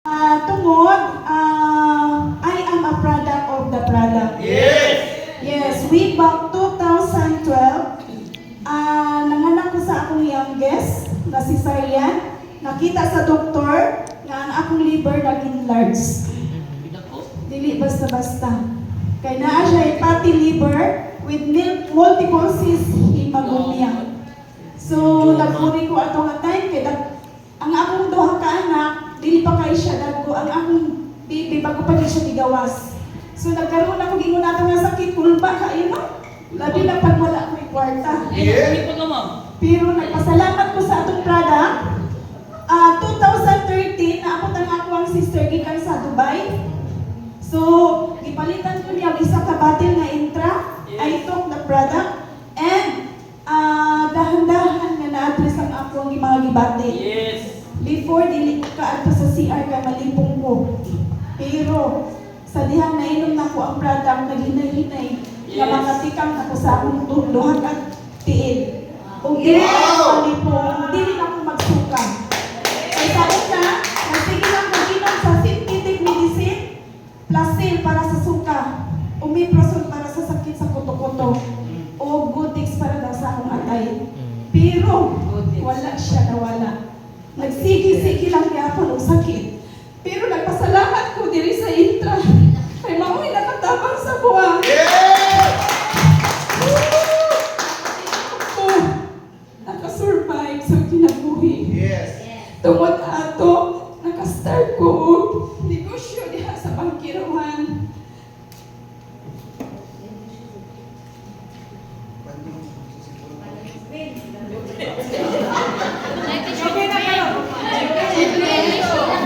I am a product of the product. Yes! Yes, way back 2012, nanganak ko sa akong youngest, na si Sarian. Nakita sa doktor na ang akong liver nag-enlarge. Dili basta-basta. Kaya naa siya fatty liver with multiple cyst hemoglobinia. So, nagpuri ko ato nga time, kaya ang akong duha ka anak, dili pa kay siya dagko ang akong baby bago pa di siya gigawas. So nagkaroon ako gingon ato nga sakit kulba kayo no. Labi na pag wala ko kwarta. Pero nagpasalamat ko sa atong product. 2013 naabot ang ako ang sister gikan sa Dubai. So gipalitan ko niya ang isa ka bottle nga intra. I took the product and dahan-dahan nga na-address ang akong mga gibati. Yes! Before, dili ko ka ato sa CR ka malipong ko. Pero, sa dihang nainom na ko ang product na hinay-hinay, na makatikang ako sa akong duhag at tiil. Kung dili na ako malipong, dili na ako magsuka. Ay sa una, sige lang mag-inom sa synthetic medicine, plasil para sa suka, omeprazole para sa sakit sa kuto-kuto, o Goodix para daw sa akong atay. Pero, wala siya nawala. Nagsigi-sigi lang niya ako ng sakit. Pero nagpasalamat ko diri sa intra. Kay mao'y nakatabang sa buwan. Yes! Oh, nakasurvive sa kinabuhi. Yes! Tungod ato, nakastart ko og negosyo diha sa Bangkiruhan.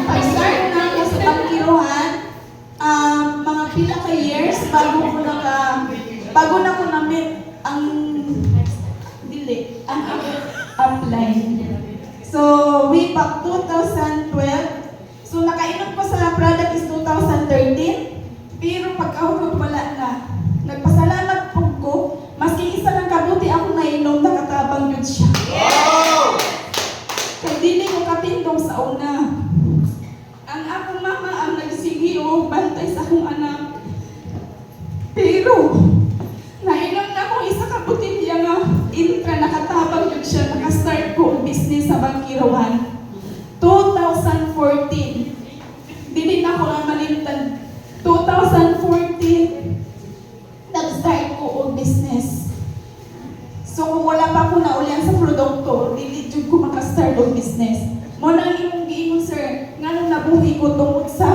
Pag-start na ako sa Bangkiruhan, mga pila ka years bago na ko na-meet ang upline. So, way back 2012, so nakainom ko sa product is 2013, pero pagkahulog wala na. Nagpasalamat po ko, maski isa lang kabuti ako nainom, nakatabang yun siya. Wow! Kaya dili ko kapindong sa una. Ang akong mama ang nagsigi o bantay sa akong anak. Pero, nainom na akong isa ka butilya nga intra nakatabang yun siya. Nakastart ko ang business sa Bangkiruhan. 2014. Dili na ako ang malimtan. 2014, nag-start ko ang business. So kung wala pa ako naulian sa produkto, dili jud ko makastart ang business. Mo na ang imong giingon sir, nganong nabuhi ko tungod sa